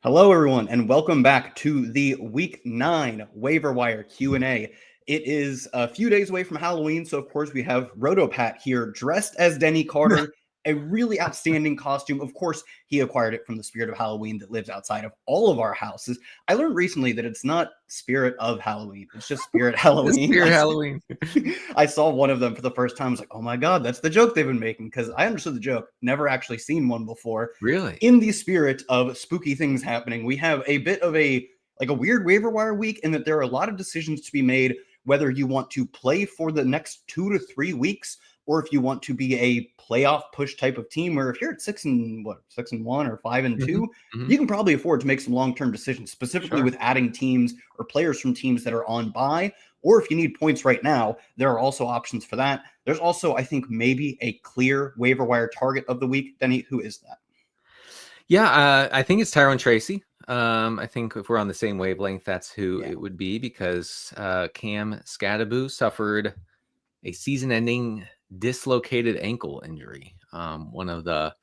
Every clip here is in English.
Hello, everyone, and welcome back to the Week 9 Waiver Wire Q&A. It is a few days away from Halloween, so of course we have Rotopat here dressed as Denny Carter, a really outstanding costume. Of course, he acquired it from the spirit of Halloween that lives outside of all of our houses. I learned recently that it's not spirit of Halloween, it's just spirit Halloween. Spirit Halloween. I saw one of them for the first time. I was like, oh my God, that's the joke they've been making, because I understood the joke, never actually seen one before. Really? In the spirit of spooky things happening, we have a bit of a weird waiver wire week in that there are a lot of decisions to be made, whether you want to play for the next 2 to 3 weeks, or if you want to be a playoff push type of team, or if you're at 6-1 or 5-2, you can probably afford to make some long-term decisions, specifically with adding teams or players from teams that are on bye. Or if you need points right now, there are also options for that. There's also, I think, maybe a clear waiver wire target of the week. Denny, who is that? Yeah, I think it's Tyrone Tracy. I think if we're on the same wavelength, that's who it would be, because Cam Scadaboo suffered a season-ending dislocated ankle injury. One of the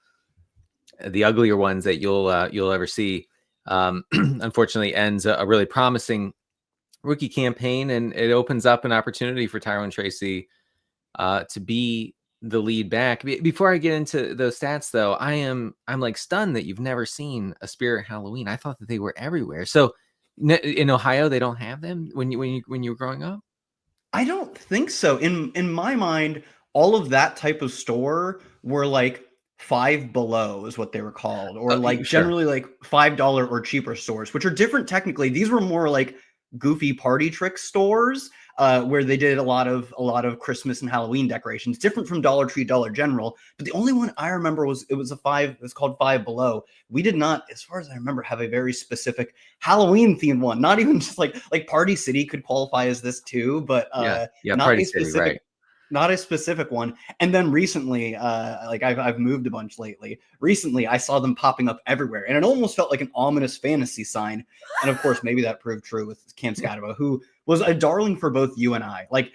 uglier ones that you'll ever see. Unfortunately, ends a really promising rookie campaign, and it opens up an opportunity for Tyrone Tracy to be the lead back. Before I get into those stats, though, I'm like stunned that you've never seen a Spirit Halloween. I thought that they were everywhere. So in Ohio, they don't have them when you were growing up? I don't think so. In my mind, all of that type of store were like Five Below is what they were called, or generally like $5 or cheaper stores, which are different technically. These were more like goofy party trick stores where they did a lot of Christmas and Halloween decorations, different from Dollar Tree, Dollar General. But the only one I remember was it's called Five Below. We did not, as far as I remember, have a very specific Halloween themed one. Not even just like Party City could qualify as this too, but not Party a specific. City, right. Not a specific one. And then recently, I've moved a bunch lately. Recently, I saw them popping up everywhere, and it almost felt like an ominous fantasy sign. And of course, maybe that proved true with Cam Scadaboo, who was a darling for both you and I. Like,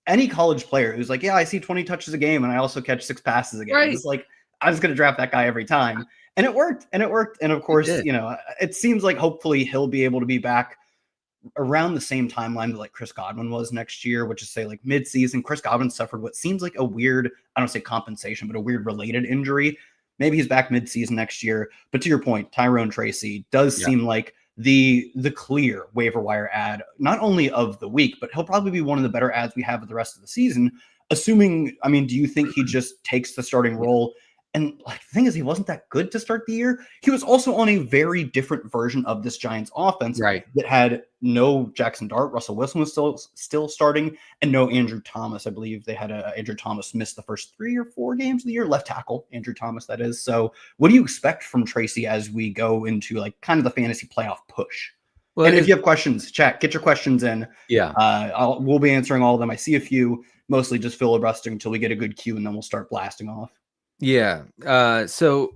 any college player who's like, yeah, I see 20 touches a game, and I also catch 6 passes a game. Right. It's like, I'm just going to draft that guy every time. And it worked. And of course, it seems like hopefully he'll be able to be back around the same timeline that like Chris Godwin was next year, which is say like mid-season. Chris Godwin suffered what seems like a weird, I don't say compensation, but a weird related injury. Maybe he's back mid-season next year. But to your point, Tyrone Tracy does seem like the clear waiver wire ad, not only of the week, but he'll probably be one of the better ads we have of the rest of the season. Assuming, I mean, do you think he just takes the starting role? And like the thing is, he wasn't that good to start the year. He was also on a very different version of this Giants offense that had no Jackson Dart. Russell Wilson was still starting, and no Andrew Thomas. I believe they had Andrew Thomas miss the first 3 or 4 games of the year. Left tackle Andrew Thomas, that is. So what do you expect from Tracy as we go into like kind of the fantasy playoff push? Well, and if you have questions, chat, get your questions in. We'll be answering all of them. I see a few, mostly just filibustering until we get a good cue, and then we'll start blasting off. Yeah. So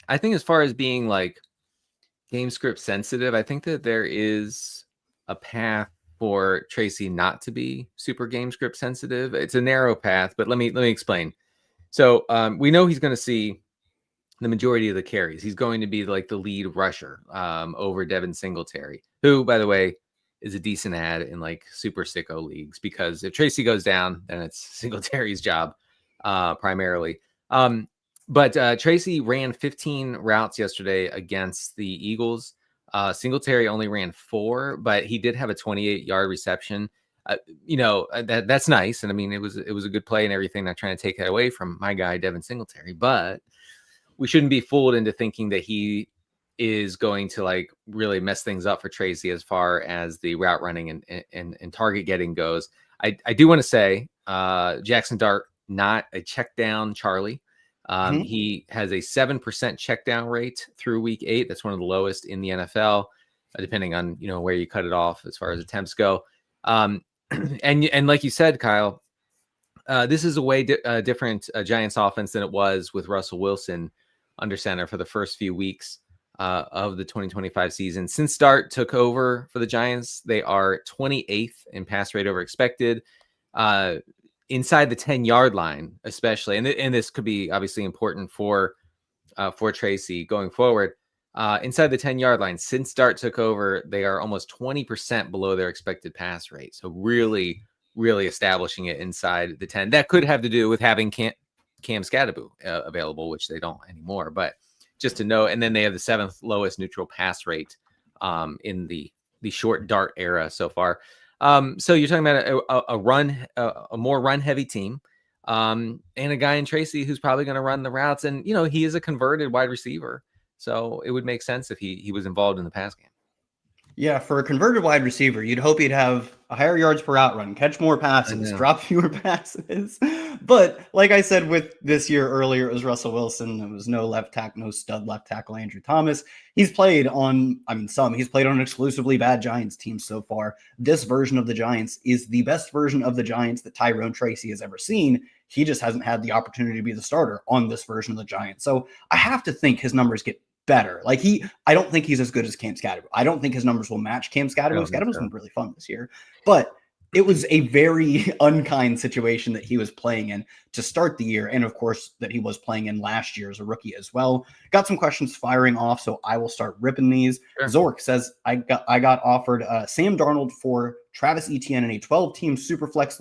I think as far as being like game script sensitive, I think that there is a path for Tracy not to be super game script sensitive. It's a narrow path, but let me explain. So we know he's going to see the majority of the carries. He's going to be like the lead rusher over Devin Singletary, who, by the way, is a decent ad in like super sicko leagues, because if Tracy goes down, then it's Singletary's job primarily. But Tracy ran 15 routes yesterday against the Eagles. Singletary only ran 4, but he did have a 28-yard reception. That's nice. And I mean, it was a good play and everything. Not trying to take that away from my guy, Devin Singletary, but we shouldn't be fooled into thinking that he is going to like really mess things up for Tracy as far as the route running and target getting goes. I do want to say Jackson Dart, not a check down Charlie. He has a 7% check down rate through week 8. That's one of the lowest in the NFL, depending on where you cut it off as far as attempts go. And like you said, Kyle, this is a way different Giants offense than it was with Russell Wilson under center for the first few weeks of the 2025 season. Since Dart took over for the Giants, they are 28th in pass rate over expected. Inside the 10-yard line, especially, and this could be obviously important for Tracy going forward. inside the 10-yard line. Since Dart took over, they are almost 20% below their expected pass rate. So really, really establishing it inside the 10. That could have to do with having Cam Scadaboo available, which they don't anymore. But just to know, and then they have the 7th lowest neutral pass rate in the short Dart era so far. So you're talking about a more run heavy team, and a guy in Tracy who's probably going to run the routes. And, he is a converted wide receiver. So it would make sense if he was involved in the pass game. Yeah, for a converted wide receiver, you'd hope he'd have a higher yards per out run, catch more passes, drop fewer passes. But like I said, with this year earlier, it was Russell Wilson. There was no left tackle, no stud left tackle, Andrew Thomas. He's played on, he's played on an exclusively bad Giants team so far. This version of the Giants is the best version of the Giants that Tyrone Tracy has ever seen. He just hasn't had the opportunity to be the starter on this version of the Giants. So I have to think his numbers get better. I don't think he's as good as Cam Scadaboo. I don't think his numbers will match Cam Scadaboo. Scadaboo's been really fun this year, but it was a very unkind situation that he was playing in to start the year. And of course that he was playing in last year as a rookie as well. Got some questions firing off, so I will start ripping these. Sure. Zork says, I got offered Sam Darnold for Travis Etienne in a 12-team Superflex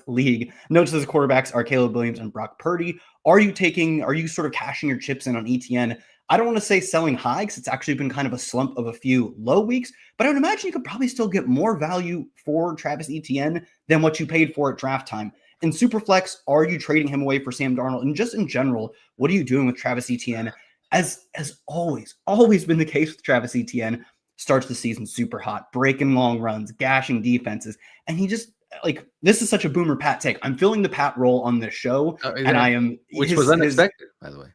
league. Notes as quarterbacks are Caleb Williams and Brock Purdy. Are you sort of cashing your chips in on Etienne? I don't want to say selling high because it's actually been kind of a slump of a few low weeks, but I would imagine you could probably still get more value for Travis Etienne than what you paid for at draft time. In Superflex, are you trading him away for Sam Darnold? And just in general, what are you doing with Travis Etienne? As always been the case with Travis Etienne, starts the season super hot, breaking long runs, gashing defenses, and he just this is such a boomer Pat take. I'm filling the Pat role on this show, and I am, which was unexpected, by the way.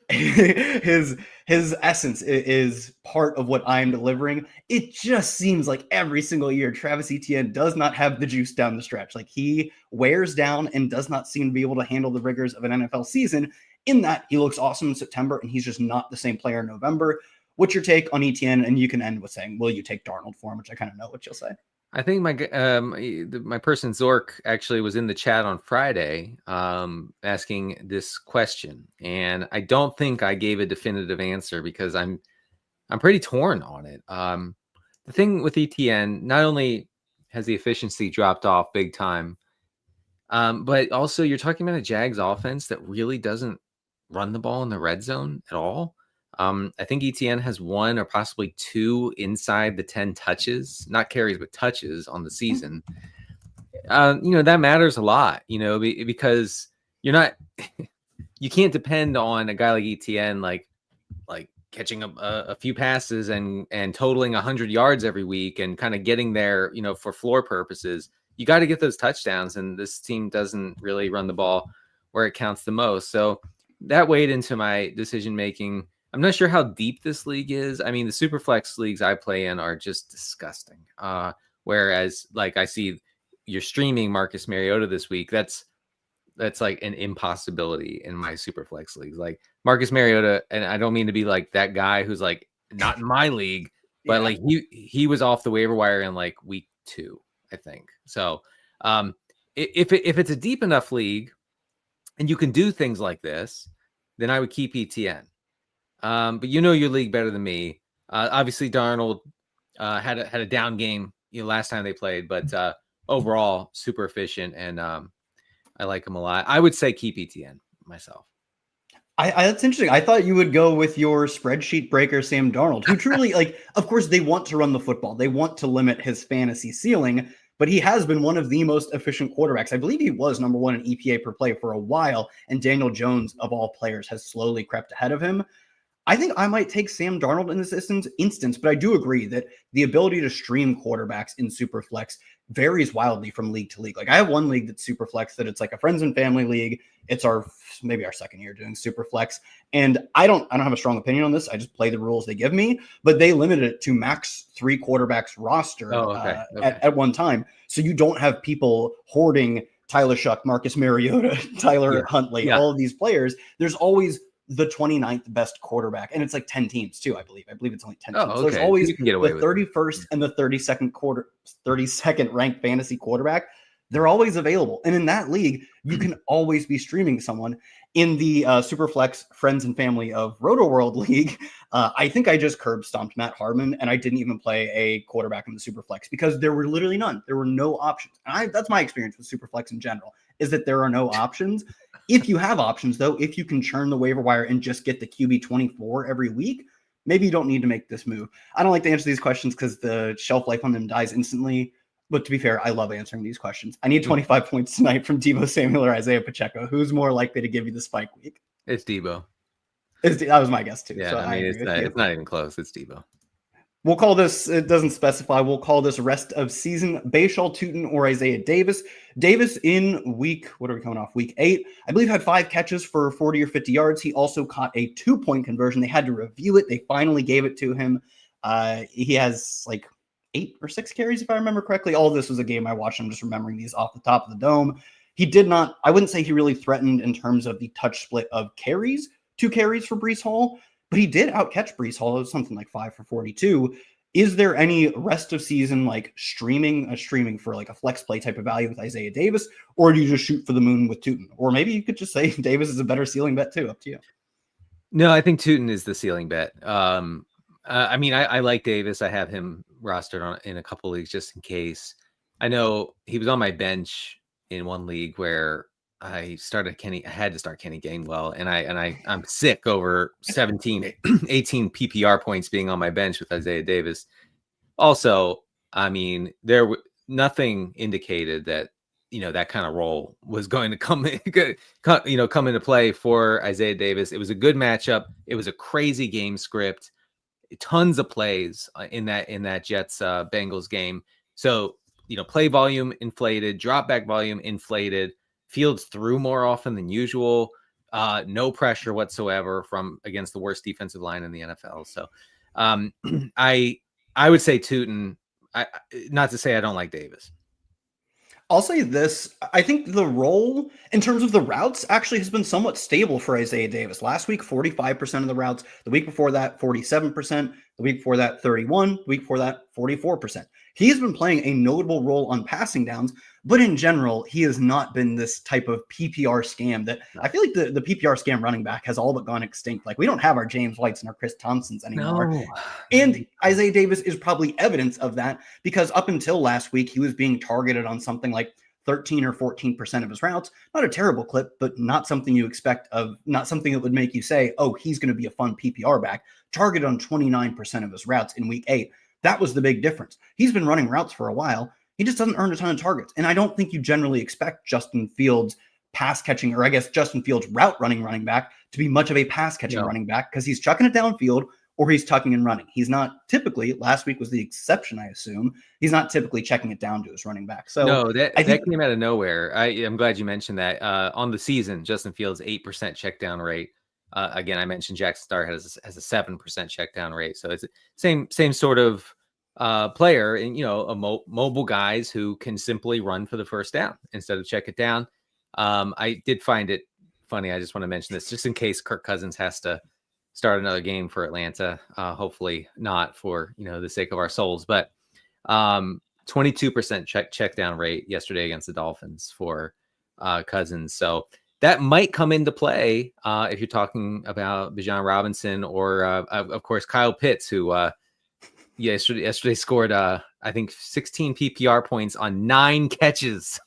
His essence is part of what I'm delivering. It just seems like every single year Travis Etienne does not have the juice down the stretch. He wears down and does not seem to be able to handle the rigors of an NFL season, in that he looks awesome in September and he's just not the same player in November. What's your take on Etienne? And you can end with saying, will you take Darnold for him? Which I kind of know what you'll say. I think my person Zork actually was in the chat on Friday asking this question, and I don't think I gave a definitive answer because I'm pretty torn on it. The thing with Etienne, not only has the efficiency dropped off big time, but also you're talking about a Jags offense that really doesn't run the ball in the red zone at all. I think Etienne has 1 or possibly 2 inside the 10 touches, not carries, but touches on the season. That matters a lot, because you're not, you can't depend on a guy like Etienne, like catching a few passes and totaling 100 yards every week and kind of getting there, for floor purposes. You got to get those touchdowns, and this team doesn't really run the ball where it counts the most. So that weighed into my decision-making. I'm not sure how deep this league is. I mean, the Superflex leagues I play in are just disgusting. Whereas, I see you're streaming Marcus Mariota this week. That's like an impossibility in my Superflex leagues. Marcus Mariota, and I don't mean to be like that guy who's not in my league, but he was off the waiver wire in week 2, I think. So if it's a deep enough league and you can do things like this, then I would keep Etienne. But your league better than me. Obviously Darnold had a down game last time they played, but overall super efficient, and I like him a lot. I would say keep Etienne myself. That's interesting. I thought you would go with your spreadsheet breaker Sam Darnold, who truly of course they want to run the football. They want to limit his fantasy ceiling, but he has been one of the most efficient quarterbacks. I believe he was number 1 in EPA per play for a while, and Daniel Jones, of all players, has slowly crept ahead of him. I think I might take Sam Darnold in this instance, but I do agree that the ability to stream quarterbacks in Superflex varies wildly from league to league. I have one league that's Superflex that it's a friends and family league. It's maybe our second year doing Superflex, and I don't have a strong opinion on this. I just play the rules they give me, but they limited it to max 3 quarterbacks roster at one time, so you don't have people hoarding Tyler Shuck, Marcus Mariota, Tyler Huntley, all of these players. There's always the 29th best quarterback, and it's 10 teams too. I believe it's only 10 teams. Okay. So there's always the 31st and the 32nd ranked fantasy quarterback. they're always available. And in that league, you can always be streaming someone. In the Superflex Friends and Family of Rotoworld League, I think I just curb stomped Matt Hardman, and I didn't even play a quarterback in the Superflex because there were literally none. There were no options. That's my experience with Superflex in general, is that there are no options. If you have options, though, if you can churn the waiver wire and just get the QB 24 every week, maybe you don't need to make this move. I don't like to answer these questions because the shelf life on them dies instantly. But to be fair, I love answering these questions. I need 25 points tonight from Deebo Samuel or Isaiah Pacheco. Who's more likely to give you the spike week? It's Deebo. That was my guess too. Yeah, so I mean, it's not even close. It's Deebo. We'll call this, it doesn't specify, we'll call this rest of season Bayshall Tootin or Isaiah Davis. Davis in week 8, I believe had 5 catches for 40 or 50 yards. He also caught a 2-point conversion. They had to review it. They finally gave it to him. He has like 8 or 6 carries, if I remember correctly. All of this was a game I watched. I'm just remembering these off the top of the dome. He did not, I wouldn't say he really threatened in terms of the touch split of carries, 2 carries for Breece Hall, but he did outcatch Breece Hall. It was something like 5 for 42. Is there any rest of season like streaming for like a flex play type of value with Isaiah Davis, or do you just shoot for the moon with Tootin? Or maybe you could just say Davis is a better ceiling bet too. Up to you. No, I think Tootin is the ceiling bet. I mean, I like Davis. I have him rostered in a couple leagues just in case. I know he was on my bench in one league where I had to start Kenny Gainwell, and I'm sick over 17, 18 PPR points being on my bench with Isaiah Davis. Also, I mean, nothing indicated that, that kind of role was going to come into play for Isaiah Davis. It was a good matchup. It was a crazy game script, tons of plays in that Jets Bengals game. So, play volume inflated, drop back volume inflated. Fields threw more often than usual. No pressure whatsoever from against the worst defensive line in the NFL. So I would say Tootin. Not to say I don't like Davis. I'll say this. I think the role in terms of the routes actually has been somewhat stable for Isaiah Davis. Last week, 45% of the routes. The week before that, 47%. The week before that, 31%. The week before that, 44%. He has been playing a notable role on passing downs, but in general, he has not been this type of PPR scam that I feel like the PPR scam running back has all but gone extinct. Like we don't have our James Whites and our Chris Thompsons anymore. No. And Isaiah Davis is probably evidence of that because up until last week, he was being targeted on something like 13 or 14% of his routes. Not a terrible clip, but not something you expect not something that would make you say, oh, he's going to be a fun PPR back. Targeted on 29% of his routes in week 8. That was the big difference. He's been running routes for a while. He just doesn't earn a ton of targets. And I don't think you generally expect Justin Fields pass catching, or I guess Justin Fields route running back to be much of a pass catching running back because he's chucking it downfield or he's tucking and running. He's not typically, last week was the exception, I assume. He's not typically checking it down to his running back. So no, that came out of nowhere. I'm glad you mentioned that. On the season, Justin Fields 8% check down rate. Again, I mentioned Jackson Starr has a 7% check down rate. So it's same sort of player, and mobile guys who can simply run for the first down instead of check it down. I did find it funny. I just want to mention this just in case Kirk Cousins has to start another game for Atlanta. Hopefully not for the sake of our souls, but 22% check down rate yesterday against the Dolphins for Cousins. So that might come into play if you're talking about Bijan Robinson or of course Kyle Pitts, who yesterday scored I think 16 PPR points on 9 catches.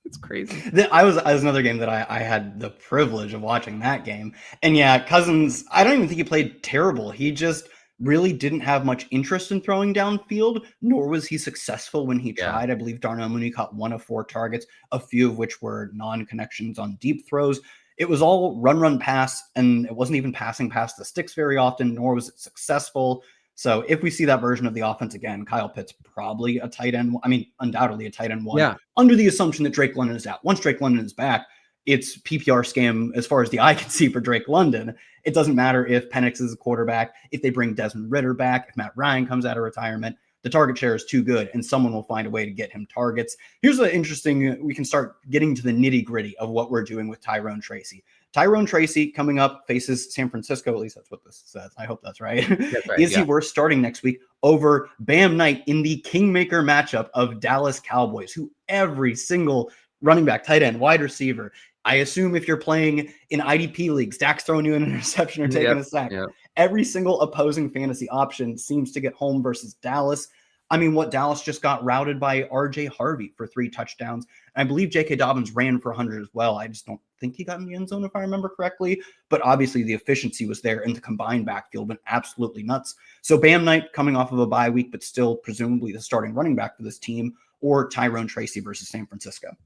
It's crazy. I was another game that I had the privilege of watching that game. And yeah, Cousins, I don't even think he played terrible. He just really didn't have much interest in throwing downfield, nor was he successful when he tried. I believe Darnell Mooney caught 1 of 4 targets, a few of which were non-connections on deep throws. It was all run, pass, and it wasn't even passing past the sticks very often, nor was it successful. So if we see that version of the offense again, Kyle Pitts probably a tight end. I mean, undoubtedly a tight end 1, under the assumption that Drake London is out. Once Drake London is back, it's PPR scam as far as the eye can see for Drake London. It doesn't matter if Penix is a quarterback, if they bring Desmond Ridder back, if Matt Ryan comes out of retirement. The target share is too good, and someone will find a way to get him targets. Here's the interesting, we can start getting to the nitty-gritty of what we're doing with Tyrone Tracy. Tyrone Tracy coming up faces San Francisco. At least that's what this says. I hope that's right. That's right, Is yeah. he worth starting next week over Bam Knight in the Kingmaker matchup of Dallas Cowboys, who every single running back, tight end, wide receiver, I assume if you're playing in IDP leagues, Dak's throwing you an interception or taking a sack. Yep. Every single opposing fantasy option seems to get home versus Dallas. I mean, what Dallas just got routed by RJ Harvey for 3 touchdowns. And I believe J.K. Dobbins ran for 100 as well. I just don't think he got in the end zone, if I remember correctly. But obviously the efficiency was there, and the combined backfield went absolutely nuts. So Bam Knight coming off of a bye week, but still presumably the starting running back for this team, or Tyrone Tracy versus San Francisco.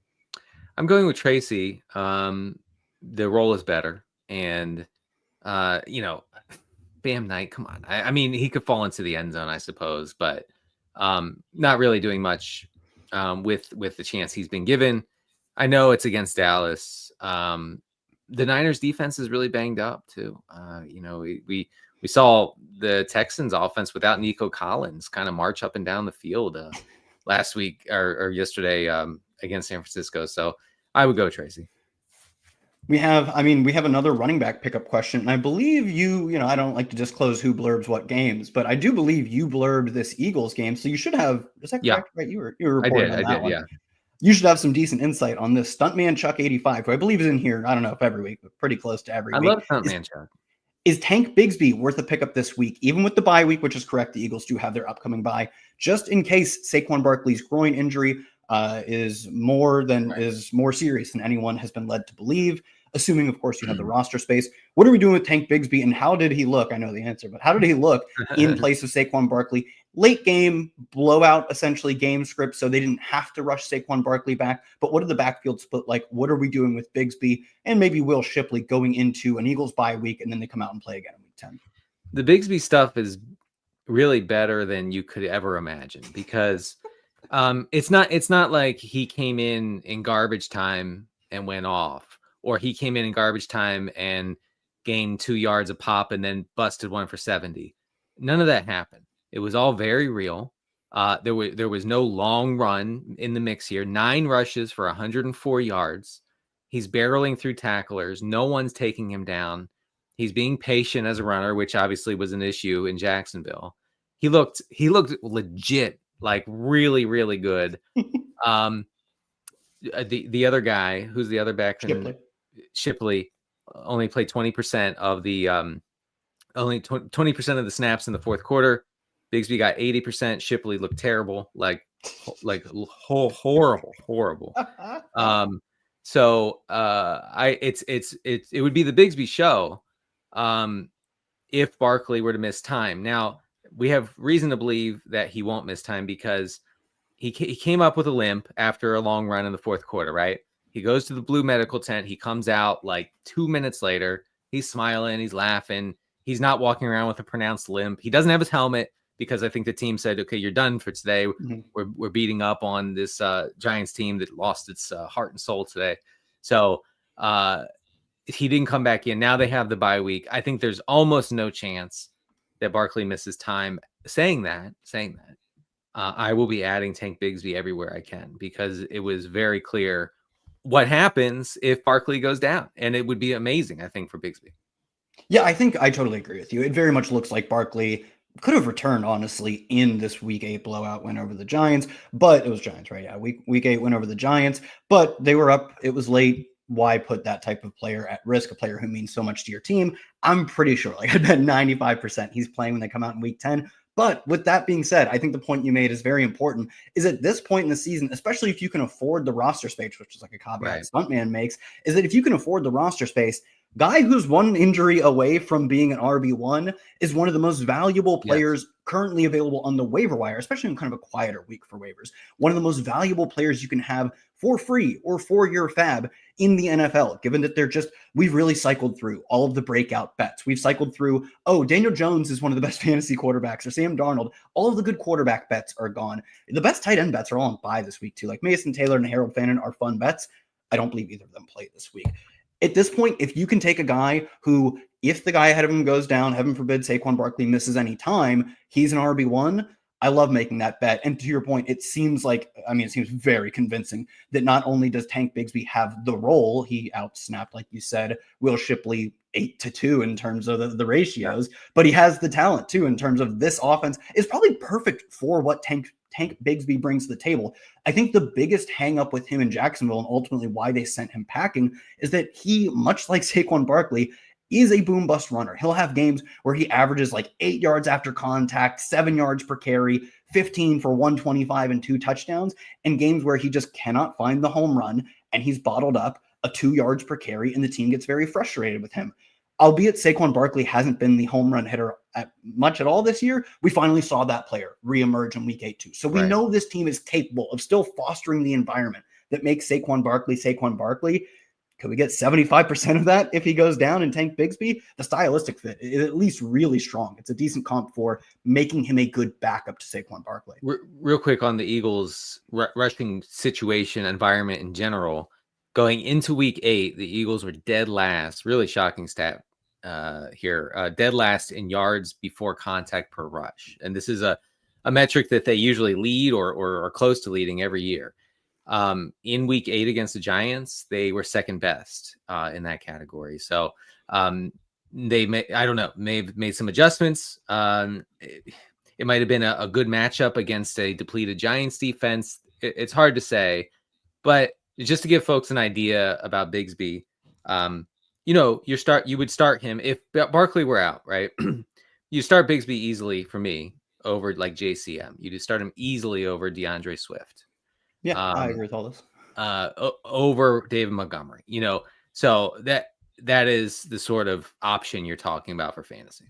I'm going with Tracy. The role is better. And, Bam Knight, come on. I mean, he could fall into the end zone, I suppose, but not really doing much with the chance he's been given. I know it's against Dallas. The Niners defense is really banged up too. We saw the Texans offense without Nico Collins kind of march up and down the field last week or yesterday against San Francisco. So I would go Tracy. We have another running back pickup question. And I believe I don't like to disclose who blurbs what games, but I do believe you blurbed this Eagles game. So you should have, is that correct? Right? You were reporting on that one. Yeah. You should have some decent insight on this. Stuntman Chuck 85, who I believe is in here, I don't know if every week, but pretty close to every week. I love Stuntman Chuck. Is Tank Bigsby worth a pickup this week, even with the bye week, which is correct? The Eagles do have their upcoming bye, just in case Saquon Barkley's groin injury is more serious than anyone has been led to believe, assuming, of course, you have the roster space. What are we doing with Tank Bigsby, and how did he look? I know the answer, but how did he look in place of Saquon Barkley? Late game, blowout, essentially game script, so they didn't have to rush Saquon Barkley back. But what did the backfield split like? What are we doing with Bigsby and maybe Will Shipley going into an Eagles bye week, and then they come out and play again in week 10? The Bigsby stuff is really better than you could ever imagine, because it's not like he came in garbage time and went off, or he came in garbage time and gained 2 yards a pop and then busted one for 70. None of that happened. It was all very real. There was no long run in the mix here. 9 rushes for 104 yards. He's barreling through tacklers. No one's taking him down. He's being patient as a runner, which obviously was an issue in Jacksonville. He looked legit, like really, really good. The other guy, who's the other back, Shipley, only played 20% of the 20% of the snaps in the fourth quarter. Bigsby got 80%. Shipley looked terrible, like horrible. So it would be the Bigsby show if Barkley were to miss time. Now we have reason to believe that he won't miss time, because he came up with a limp after a long run in the fourth quarter, right? He goes to the blue medical tent. He comes out like 2 minutes later. He's smiling. He's laughing. He's not walking around with a pronounced limp. He doesn't have his helmet, because I think the team said, okay, you're done for today. Mm-hmm. We're beating up on this Giants team that lost its heart and soul today. So he didn't come back in. Now they have the bye week. I think there's almost no chance that Barkley misses time. Saying that, I will be adding Tank Bigsby everywhere I can, because it was very clear what happens if Barkley goes down. And it would be amazing, I think, for Bigsby. Yeah, I think I totally agree with you. It very much looks like Barkley could have returned, honestly, in this week 8 blowout win over the Giants, but it was Giants, right? Yeah, week 8 win over the Giants, but they were up. It was late. Why put that type of player at risk, a player who means so much to your team? I'm pretty sure, like I bet 95% he's playing when they come out in week 10. But with that being said, I think the point you made is very important, is at this point in the season, especially if you can afford the roster space, which is like a caveat Stuntman makes, is that if you can afford the roster space, guy who's 1 injury away from being an RB1 is one of the most valuable players currently available on the waiver wire, especially in kind of a quieter week for waivers. One of the most valuable players you can have for free or for your fab in the NFL, given that we've really cycled through all of the breakout bets. We've cycled through, Daniel Jones is one of the best fantasy quarterbacks, or Sam Darnold. All of the good quarterback bets are gone. The best tight end bets are all on bye this week too. Like Mason Taylor and Harold Fannin are fun bets. I don't believe either of them play this week. At this point, if you can take a guy who, if the guy ahead of him goes down, heaven forbid Saquon Barkley misses any time, he's an RB1, I love making that bet. And to your point, it seems very convincing that not only does Tank Bigsby have the role, he outsnapped, like you said, Will Shipley 8-2 in terms of the ratios, but he has the talent too in terms of this offense is probably perfect for what Tank Bigsby brings to the table. I think the biggest hang up with him in Jacksonville and ultimately why they sent him packing is that he, much like Saquon Barkley, is a boom bust runner. He'll have games where he averages like 8 yards after contact, 7 yards per carry, 15 for 125 and 2 touchdowns, and games where he just cannot find the home run and he's bottled up a 2 yards per carry and the team gets very frustrated with him. Albeit Saquon Barkley hasn't been the home run hitter much at all this year, we finally saw that player reemerge in week 8 too. So we know this team is capable of still fostering the environment that makes Saquon Barkley. Could we get 75% of that if he goes down and Tank Bigsby? The stylistic fit is at least really strong. It's a decent comp for making him a good backup to Saquon Barkley. Real quick on the Eagles rushing situation environment in general. Going into week 8, the Eagles were dead last. Really shocking stat here. Dead last in yards before contact per rush. And this is a metric that they usually lead or are close to leading every year. In week 8 against the Giants, they were second best in that category. So they may have made some adjustments. It might have been a good matchup against a depleted Giants defense. It's hard to say, but just to give folks an idea about Bigsby, you would start him if Barkley were out, right? You start Bigsby easily for me over like JCM. You just start him easily over DeAndre Swift. Yeah, I agree with all this. Over David Montgomery, so that is the sort of option you're talking about for fantasy.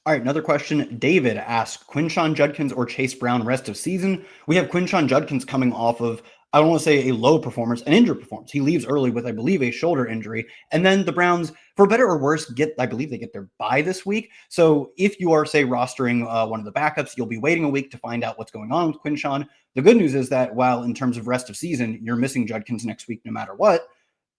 All right, another question. David asked, Quinshon Judkins or Chase Brown rest of season? We have Quinshon Judkins coming off of, I don't want to say a low performance, an injured performance. He leaves early with, I believe, a shoulder injury. And then the Browns, for better or worse, I believe they get their bye this week. So if you are, say, rostering one of the backups, you'll be waiting a week to find out what's going on with Quinshon. The good news is that while in terms of rest of season, you're missing Judkins next week no matter what,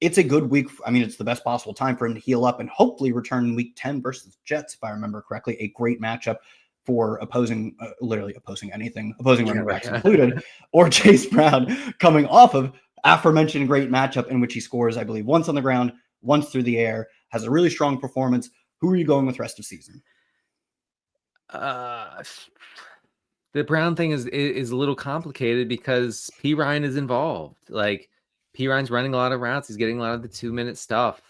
it's a good week. I mean, it's the best possible time for him to heal up and hopefully return in week 10 versus Jets, if I remember correctly. A great matchup for literally opposing anything, opposing running backs included, or Chase Brown coming off of aforementioned great matchup in which he scores, I believe, once on the ground, once through the air, has a really strong performance. Who are you going with rest of season? The Brown thing is a little complicated because P. Ryan is involved. Like, P. Ryan's running a lot of routes. He's getting a lot of the 2-minute stuff.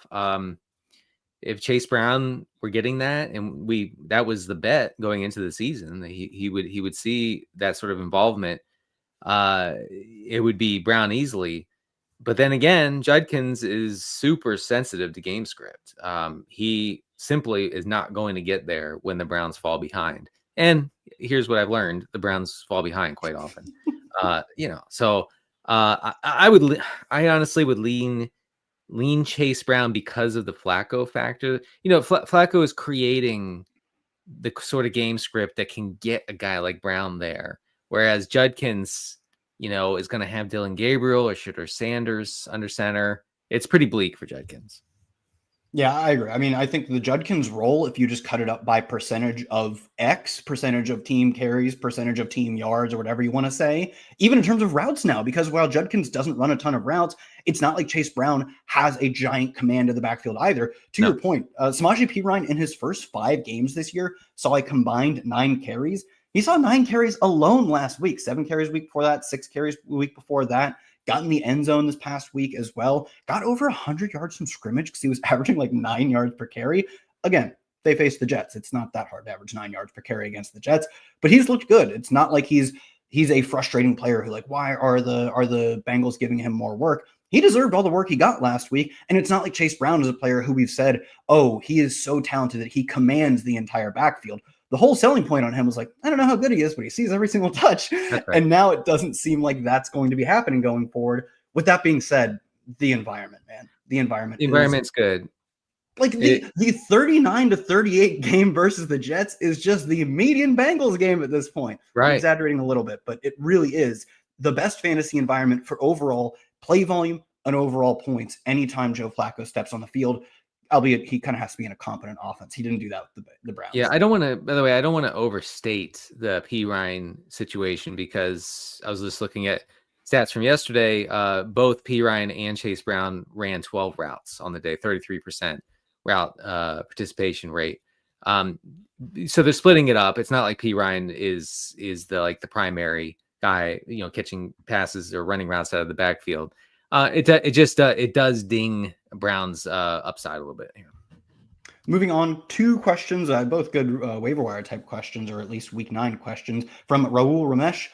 If Chase Brown were getting that, and that was the bet going into the season, that he would see that sort of involvement, it would be Brown easily. But then again, Judkins is super sensitive to game script. He simply is not going to get there when the Browns fall behind. And here's what I've learned: the Browns fall behind quite often. So I honestly would lean Chase Brown because of the Flacco factor. Flacco is creating the sort of game script that can get a guy like Brown there, whereas Judkins, is going to have Dylan Gabriel or Shooter Sanders under center. It's pretty bleak for Judkins. Yeah, I agree. I mean, I think the Judkins role, if you just cut it up by percentage of X, percentage of team carries, percentage of team yards, or whatever you want to say, even in terms of routes now, because while Judkins doesn't run a ton of routes, it's not like Chase Brown has a giant command of the backfield either. To your point, Samaje Perine in his first 5 games this year saw a combined 9 carries. He saw 9 carries alone last week, 7 carries week before that, 6 carries the week before that. Got in the end zone this past week as well. Got over 100 yards from scrimmage because he was averaging like 9 yards per carry. Again, they face the Jets. It's not that hard to average 9 yards per carry against the Jets, but he's looked good. It's not like he's a frustrating player who like, why are the Bengals giving him more work? He deserved all the work he got last week. And it's not like Chase Brown is a player who we've said, oh, he is so talented that he commands the entire backfield. The whole selling point on him was like, I don't know how good he is, but he sees every single touch. Right. And now it doesn't seem like that's going to be happening going forward. With that being said, the environment, man, the environment's good. Like the 39-38 game versus the Jets is just the median Bengals game at this point. Right. I'm exaggerating a little bit, but it really is the best fantasy environment for overall play volume and overall points anytime Joe Flacco steps on the field. albeit he kind of has to be in a competent offense. He didn't do that with the Browns. Yeah, I don't want to, by the way, I don't want to overstate the P. Ryan situation because I was just looking at stats from yesterday. Both P. Ryan and Chase Brown ran 12 routes on the day, 33% route participation rate. So they're splitting it up. It's not like P. Ryan is the primary guy, catching passes or running routes out of the backfield. It does ding Brown's upside a little bit here. Moving on, 2 questions, both good waiver wire type questions, or at least week 9 questions from Raul Ramesh.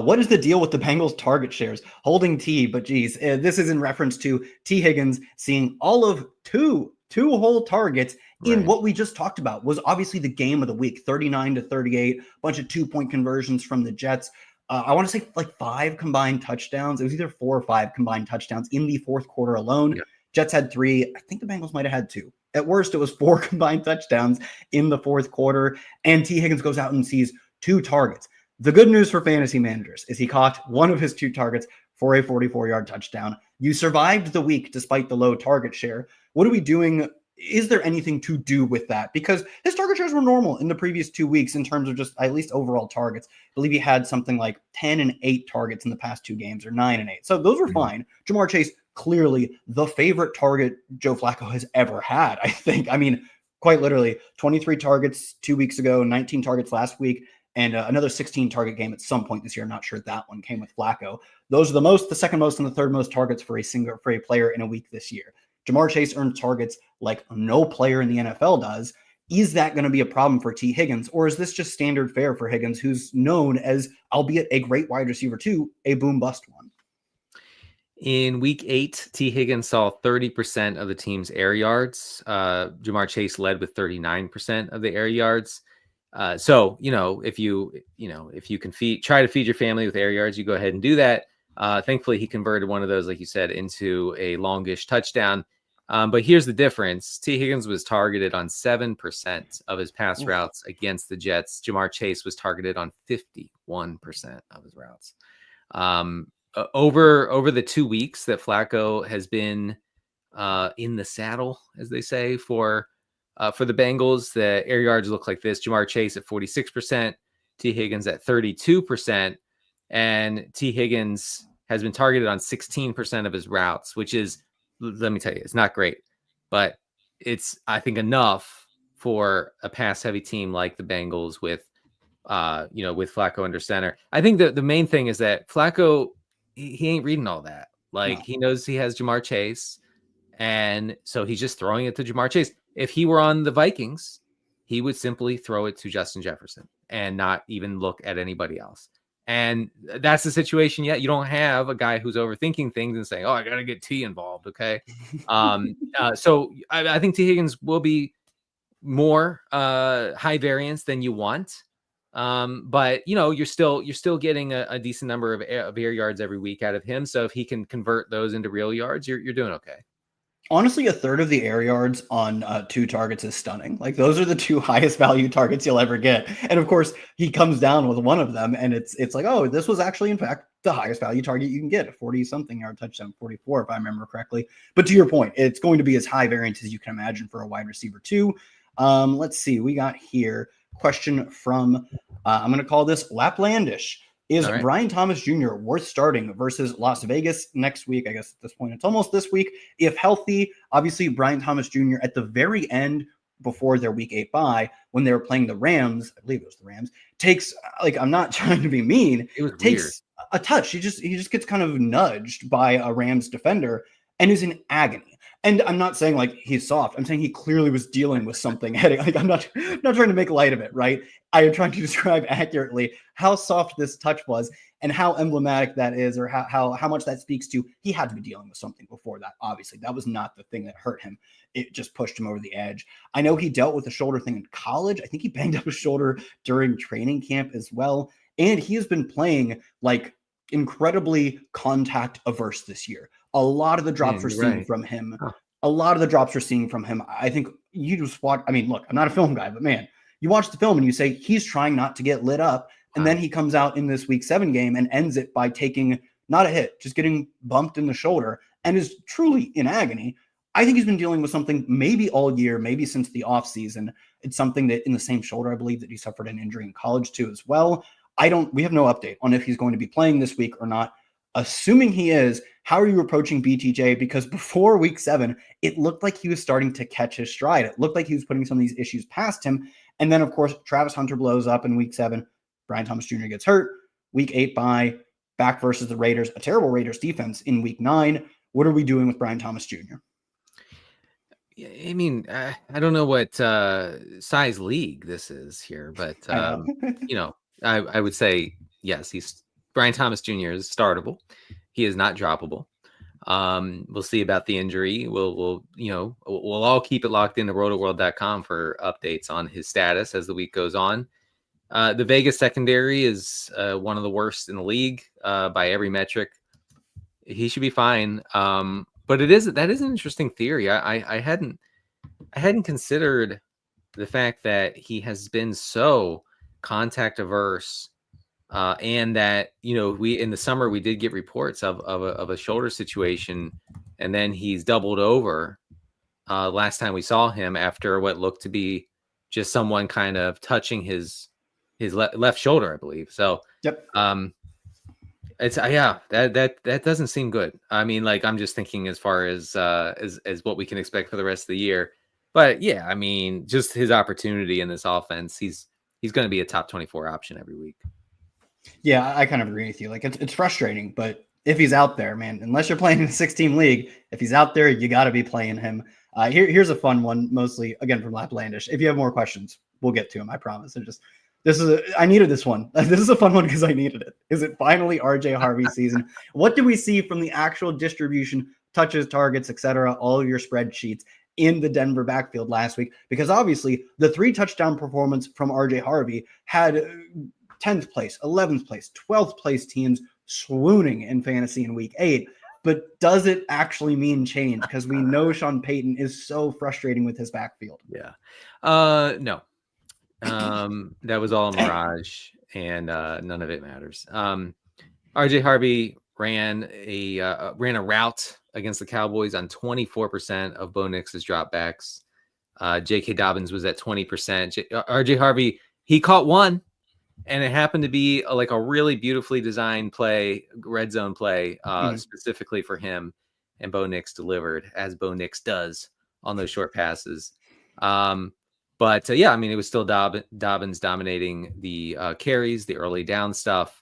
What is the deal with the Bengals target shares? Holding T, but geez, this is in reference to T. Higgins seeing all of two whole targets in what we just talked about was obviously the game of the week, 39-38, bunch of 2-point conversions from the Jets. I want to say 5 combined touchdowns. It was either 4 or 5 combined touchdowns in the fourth quarter alone. Yeah. Jets had 3. I think the Bengals might have had 2. At worst, it was 4 combined touchdowns in the fourth quarter. And T. Higgins goes out and sees 2 targets. The good news for fantasy managers is he caught one of his 2 targets for a 44-yard touchdown. You survived the week despite the low target share. What are we doing? Is there anything to do with that? Because his target shares were normal in the previous 2 weeks in terms of just at least overall targets. I believe he had something like 10 and 8 targets in the past 2 games, or 9 and 8. So those were fine. Ja'Marr Chase, clearly the favorite target Joe Flacco has ever had, I think. I mean, quite literally, 23 targets 2 weeks ago, 19 targets last week, and another 16 target game at some point this year. I'm not sure that one came with Flacco. Those are the second most and the third most targets for a player in a week this year. Ja'Marr Chase earned targets like no player in the NFL does. Is that going to be a problem for T. Higgins, or is this just standard fare for Higgins, who's known as, albeit a great wide receiver too, a boom bust one? In week 8, T. Higgins saw 30% of the team's air yards. Ja'Marr Chase led with 39% of the air yards. So, if you can try to feed your family with air yards, you go ahead and do that. Thankfully, he converted one of those, like you said, into a longish touchdown. But here's the difference. T. Higgins was targeted on 7% of his pass routes against the Jets. Ja'Marr Chase was targeted on 51% of his routes. Over the 2 weeks that Flacco has been in the saddle, as they say, for the Bengals, the air yards look like this. Ja'Marr Chase at 46%, T. Higgins at 32%, and T. Higgins has been targeted on 16% of his routes, which is, let me tell you, it's not great, but it's, I think, enough for a pass-heavy team like the Bengals with Flacco under center. I think that the main thing is that Flacco, he ain't reading all that. He knows he has Ja'Marr Chase, and so he's just throwing it to Ja'Marr Chase. If he were on the Vikings, he would simply throw it to Justin Jefferson and not even look at anybody else. And that's the situation yet. You don't have a guy who's overthinking things and saying, oh, I got to get T involved. Okay. So I think T. Higgins will be more high variance than you want. But you're still getting a decent number of air yards every week out of him. So if he can convert those into real yards, you're doing okay. Honestly, a third of the air yards on 2 targets is stunning. Those are the 2 highest value targets you'll ever get. And of course, he comes down with one of them, and it's like, oh, this was actually, in fact, the highest value target you can get, a 40-something yard touchdown, 44 if I remember correctly. But to your point, it's going to be as high variance as you can imagine for a wide receiver too. Let's see, we got here question from I'm going to call this Laplandish. Is Brian Thomas Jr. worth starting versus Las Vegas next week? I guess at this point, it's almost this week. If healthy, obviously Brian Thomas Jr. at the very end before their week 8 bye, when they were playing the Rams, I believe it was the Rams, takes, I'm not trying to be mean, takes a touch. He just gets kind of nudged by a Rams defender and is in agony. And I'm not saying he's soft. I'm saying he clearly was dealing with something. I'm not trying to make light of it, right? I am trying to describe accurately how soft this touch was and how emblematic that is, or how much that speaks to he had to be dealing with something before that. Obviously, that was not the thing that hurt him. It just pushed him over the edge. I know he dealt with a shoulder thing in college. I think he banged up his shoulder during training camp as well. And he has been playing incredibly contact averse this year. A lot of the drops we're seeing from him. A lot of the drops we're seeing from him. I think you just watch. I mean, look, I'm not a film guy, but man, you watch the film and you say he's trying not to get lit up. And then he comes out in this week 7 game and ends it by taking not a hit, just getting bumped in the shoulder and is truly in agony. I think he's been dealing with something maybe all year, maybe since the offseason. It's something that in the same shoulder, I believe that he suffered an injury in college too as well. We have no update on if he's going to be playing this week or not. Assuming he is, how are you approaching BTJ? Because before week 7, it looked like he was starting to catch his stride. It looked like he was putting some of these issues past him. And then, of course, Travis Hunter blows up in week 7. Brian Thomas Jr. gets hurt. Week 8 bye, back versus the Raiders, a terrible Raiders defense in week 9. What are we doing with Brian Thomas Jr.? I mean, I don't know what size league this is here, but I would say yes. Brian Thomas Jr. is startable. He is not droppable. We'll see about the injury. We'll all keep it locked into rotoworld.com for updates on his status as the week goes on. The Vegas secondary is one of the worst in the league by every metric. He should be fine. But that is an interesting theory. I hadn't considered the fact that he has been so contact averse, and that we in the summer we did get reports of a shoulder situation, and then he's doubled over last time we saw him after what looked to be just someone kind of touching his left shoulder, I believe. So yep. It's that doesn't seem good. I mean, like, I'm just thinking as far as what we can expect for the rest of the year. But yeah, I mean, just his opportunity in this offense, he's going to be a top 24 option every week. Yeah, I kind of agree with you. Like, it's frustrating, but if he's out there, man, unless you're playing in a 16 league, if he's out there, you got to be playing him. Here's a fun one, mostly again from Laplandish. If you have more questions, we'll get to him. I promise. I needed this one. This is a fun one because I needed it. Is it finally RJ Harvey season? What do we see from the actual distribution, touches, targets, etc., all of your spreadsheets in the Denver backfield last week? Because obviously the 3 touchdown performance from RJ Harvey had 10th place, 11th place, 12th place teams swooning in fantasy in week 8. But does it actually mean change? Because we know Sean Payton is so frustrating with his backfield. Yeah. No. That was all a mirage, and none of it matters. RJ Harvey ran a route against the Cowboys on 24% of Bo Nix's dropbacks. J.K. Dobbins was at 20%. RJ Harvey, he caught one, and it happened to be a really beautifully designed play, red zone play, specifically for him, and Bo Nix delivered, as Bo Nix does on those short passes. But yeah, I mean, it was still Dobbins dominating the carries, the early down stuff.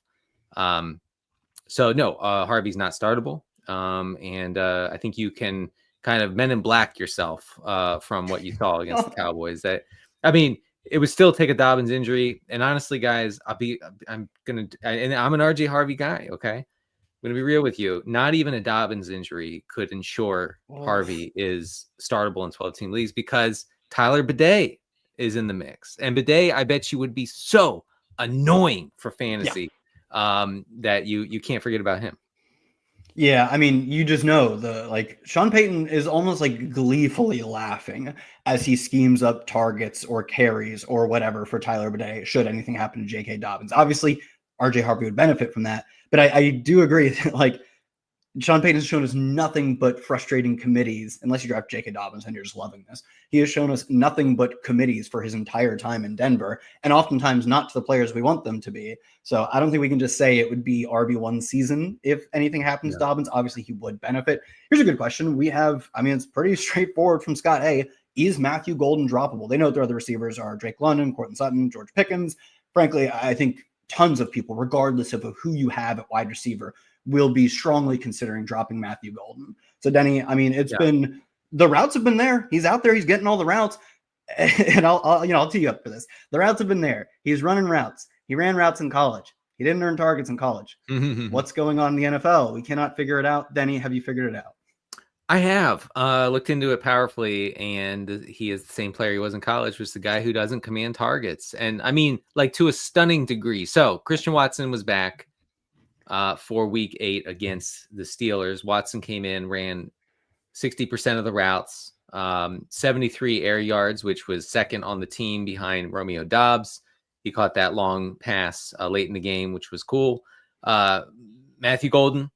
So no, Harvey's not startable. And I think you can kind of Men in Black yourself from what you saw against the Cowboys. It would still take a Dobbins injury. And honestly, guys, I'm an RJ Harvey guy. Okay. I'm going to be real with you. Not even a Dobbins injury could ensure Harvey is startable in 12-team leagues, because Tyler Bidet is in the mix. And Bidet, I bet you, would be so annoying for fantasy that you can't forget about him. Yeah, I mean, you just know Sean Payton is almost like gleefully laughing as he schemes up targets or carries or whatever for Tyler Bidet should anything happen to J.K. Dobbins. Obviously, RJ Harvey would benefit from that, but I do agree that Sean Payton has shown us nothing but frustrating committees, unless you draft J.K. Dobbins and you're just loving this. He has shown us nothing but committees for his entire time in Denver, and oftentimes not to the players we want them to be. So I don't think we can just say it would be RB1 season if anything happens to Dobbins. Obviously, he would benefit. Here's a good question. It's pretty straightforward from Scott A. Is Matthew Golden droppable? They know their other receivers are Drake London, Courtland Sutton, George Pickens. Frankly, I think tons of people, regardless of who you have at wide receiver, will be strongly considering dropping Matthew Golden. So Denny, been, the routes have been there. He's out there. He's getting all the routes. And I'll tee you up for this. The routes have been there. He's running routes. He ran routes in college. He didn't earn targets in college. What's going on in the NFL? We cannot figure it out. Denny, have you figured it out? I have looked into it powerfully, and he is the same player he was in college, was the guy who doesn't command targets. And to a stunning degree. So Christian Watson was back for week 8 against the Steelers. Watson came in, ran 60% of the routes, 73 air yards, which was second on the team behind Romeo Doubs. He caught that long pass late in the game, which was cool. Matthew Golden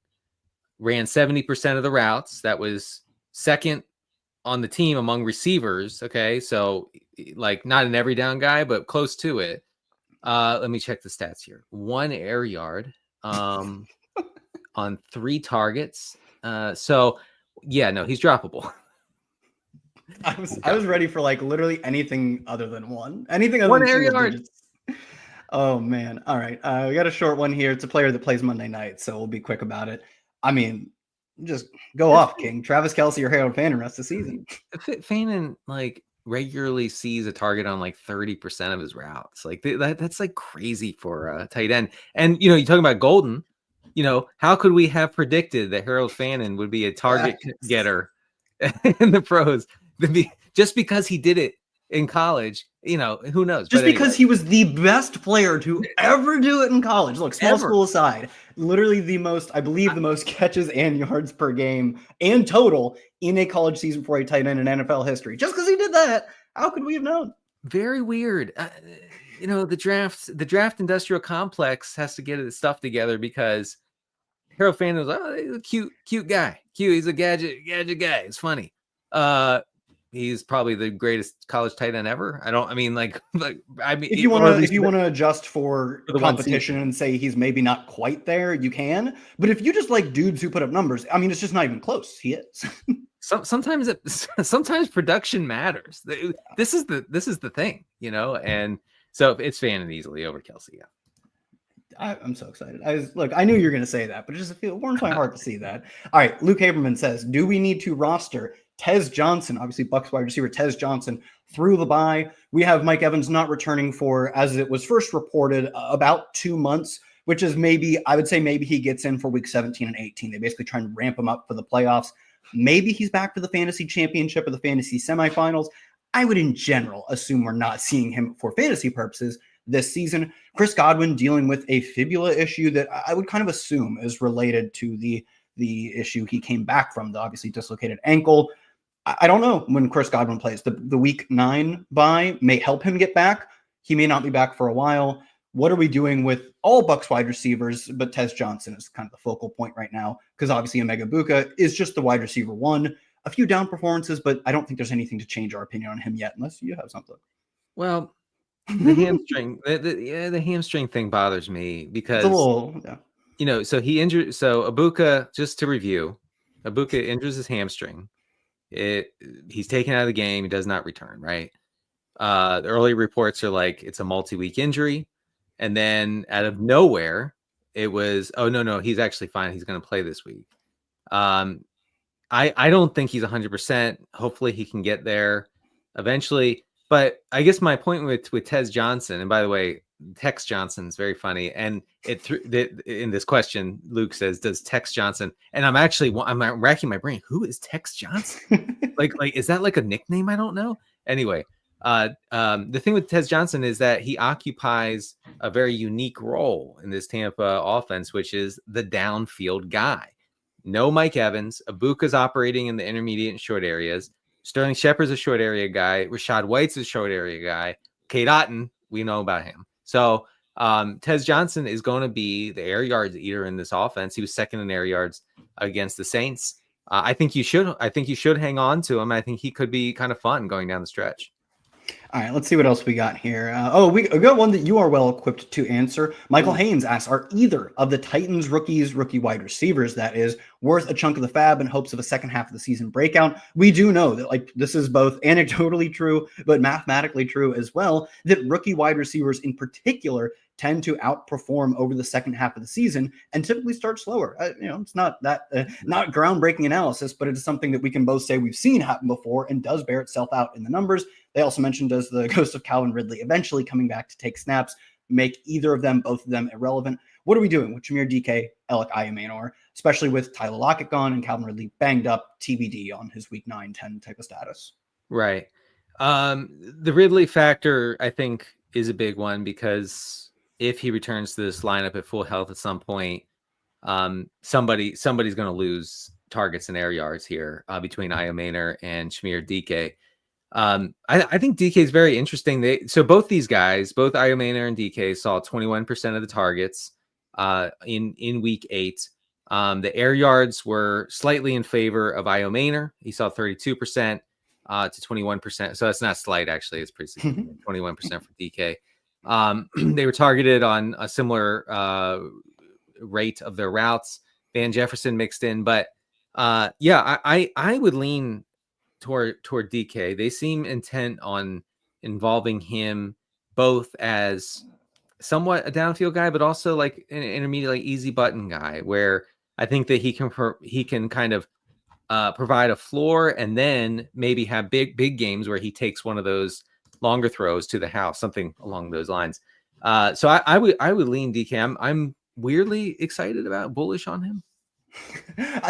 ran 70% of the routes. That was second on the team among receivers. Okay, so like not an every down guy, but close to it. Let me check the stats here. 1 air yard on 3 targets. So yeah, no, he's droppable. I was ready for like literally anything other than anything other 1 than air single yard. digits. Oh man. All right. We got a short one here. It's a player that plays Monday night, so we'll be quick about it. I mean, just go off, King. Travis Kelce or Harold Fannin rest of the season. Fannin like regularly sees a target on like 30% of his routes. Like that's like crazy for a tight end. And you're talking about Golden. How could we have predicted that Harold Fannin would be a target getter in the pros? Just because he did it in college, who knows? Just because he was the best player to ever do it in college. Look, small school aside, literally the most catches and yards per game and total in a college season for a tight end in NFL history. Just because he did that, how could we have known? Very weird. The draft industrial complex has to get its stuff together because Harold Fannin was he's a cute guy. He's a gadget guy. It's funny. He's probably the greatest college tight end ever. If you want to adjust for competition and say he's maybe not quite there, you can. But if you just like dudes who put up numbers, I mean, it's just not even close. He is. Sometimes production matters. This is the thing, and so it's Fannin easily over Kelce. Yeah. I'm so excited. I knew you were going to say that, but it just warms my heart to see that. All right. Luke Haberman says, do we need to roster Tez Johnson, obviously Bucs wide receiver Tez Johnson, through the bye? We have Mike Evans not returning for, as it was first reported, about 2 months, which is I would say maybe he gets in for week 17 and 18. They basically try and ramp him up for the playoffs. Maybe he's back for the fantasy championship or the fantasy semifinals. I would in general assume we're not seeing him for fantasy purposes this season. Chris Godwin dealing with a fibula issue that I would kind of assume is related to the issue he came back from, the obviously dislocated ankle. I don't know when Chris Godwin plays. The week 9 bye may help him get back. He may not be back for a while. What are we doing with all Bucs wide receivers? But Tez Johnson is kind of the focal point right now because obviously Emeka is just the wide receiver 1. A few down performances, but I don't think there's anything to change our opinion on him yet, unless you have something. Well, the hamstring, the hamstring thing bothers me because it's a little, yeah. So he injured. So Abuka, just to review, Abuka injures his hamstring. He's taken out of the game. He does not return. Right. The early reports are like it's a multi-week injury, and then out of nowhere, it was no, he's actually fine. He's going to play this week. I don't think he's 100%. Hopefully, he can get there eventually. But I guess my point with Tez Johnson, and by the way, Tex Johnson is very funny. And in this question, Luke says, "Does Tex Johnson?" And I'm racking my brain. Who is Tex Johnson? like is that like a nickname? I don't know. Anyway, the thing with Tez Johnson is that he occupies a very unique role in this Tampa offense, which is the downfield guy. No Mike Evans. Abuka's operating in the intermediate and short areas. Sterling Shepard's a short area guy. Rashad White's a short area guy. Cade Otton, we know about him. So Tez Johnson is going to be the air yards eater in this offense. He was second in air yards against the Saints. I think you should hang on to him. I think he could be kind of fun going down the stretch. All right, let's see what else we got here. We got one that you are well equipped to answer. Michael Haynes asks, are either of the Titans rookie wide receivers, that is, worth a chunk of the fab in hopes of a second half of the season breakout? We do know that this is both anecdotally true, but mathematically true as well, that rookie wide receivers in particular tend to outperform over the second half of the season and typically start slower. It's not that not groundbreaking analysis, but it is something that we can both say we've seen happen before and does bear itself out in the numbers. They also mentioned, does the ghost of Calvin Ridley eventually coming back to take snaps make either of them, both of them, irrelevant? What are we doing with Jameer DK, Alec Ayamanor, especially with Tyler Lockett gone and Calvin Ridley banged up, TBD on his week 9-10 type of status? Right. The Ridley factor, I think, is a big one because if he returns to this lineup at full health at some point, somebody's going to lose targets and air yards here between Ayamanor and Jameer DK. I think DK is very interesting. So both these guys, both Ayamanor and DK, saw 21% of the targets in week 8. The air yards were slightly in favor of Ayamanor. He saw 32%. to 21%. So that's not slight, actually. It's pretty significant. 21% for DK. They were targeted on a similar rate of their routes. Van Jefferson mixed in, but I would lean toward DK. They seem intent on involving him both as somewhat a downfield guy, but also like an intermediate, like easy button guy, where I think that he can kind of provide a floor and then maybe have big games where he takes one of those longer throws to the house, something along those lines. So I would lean DK. I'm weirdly excited about, bullish on him.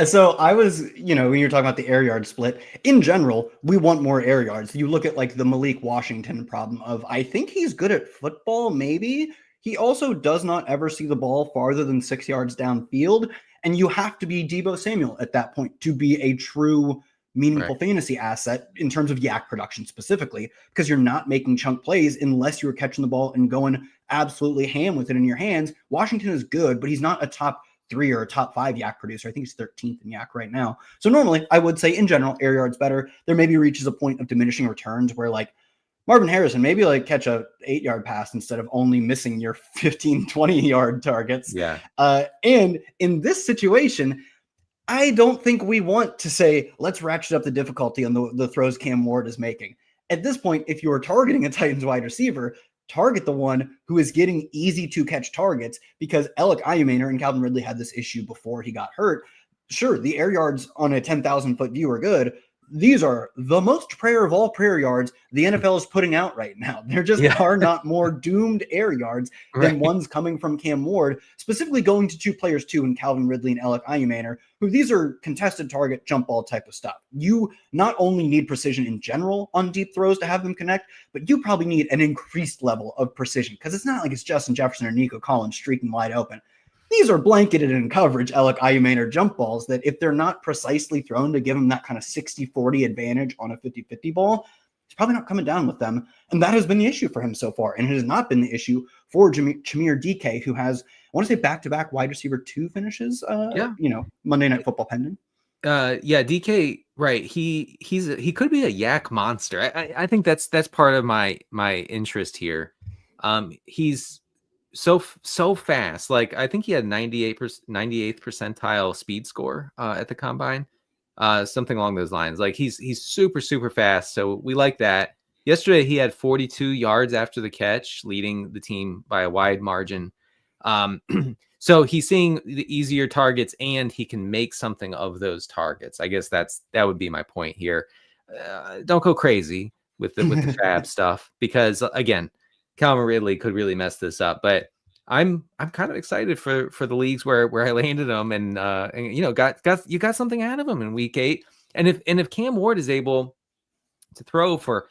So I was, when you're talking about the air yard split, in general, we want more air yards. You look at like the Malik Washington problem of, I think he's good at football, maybe. He also does not ever see the ball farther than 6 yards downfield. And you have to be Deebo Samuel at that point to be a true meaningful fantasy asset in terms of yak production specifically, because you're not making chunk plays unless you're catching the ball and going absolutely ham with it in your hands. Washington is good, but he's not a top 3 or a top 5 yak producer. I think he's 13th in yak right now. So normally I would say in general, air yards better. There maybe reaches a point of diminishing returns where like Marvin Harrison, maybe like catch a 8-yard pass instead of only missing your 15, 20-yard targets. Yeah. And in this situation, I don't think we want to say, let's ratchet up the difficulty on the throws Cam Ward is making. At this point, if you're targeting a Titans wide receiver, target the one who is getting easy to catch targets, because Alec Ayumaner and Calvin Ridley had this issue before he got hurt. Sure, the air yards on a 10,000 foot view are good. These are the most prayer of all prayer yards the NFL is putting out right now. There just are not more doomed air yards than ones coming from Cam Ward, specifically going to 2 players too, in Calvin Ridley and Alec Ayumaner, who these are contested target jump ball type of stuff. You not only need precision in general on deep throws to have them connect, but you probably need an increased level of precision, because it's not like it's Justin Jefferson or Nico Collins streaking wide open. These are blanketed in coverage, Alec Ayumaner jump balls that if they're not precisely thrown to give him that kind of 60-40 advantage on a 50-50 ball, he's probably not coming down with them. And that has been the issue for him so far. And it has not been the issue for Chimere DK, who has, I want to say, back-to-back wide receiver 2 finishes, Monday Night Football pending. DK, right. He could be a yak monster. I think that's part of my interest here. He's so fast. Like I think he had 98th percentile speed score at the combine, something along those lines. Like he's super fast, so we like that. Yesterday he had 42 yards after the catch, leading the team by a wide margin. So he's seeing the easier targets and he can make something of those targets. I guess that would be my point here. Don't go crazy with the fab stuff, because again, Calvin Ridley could really mess this up, but I'm kind of excited for the leagues where I landed him and got something out of him in week 8. And if Cam Ward is able to throw for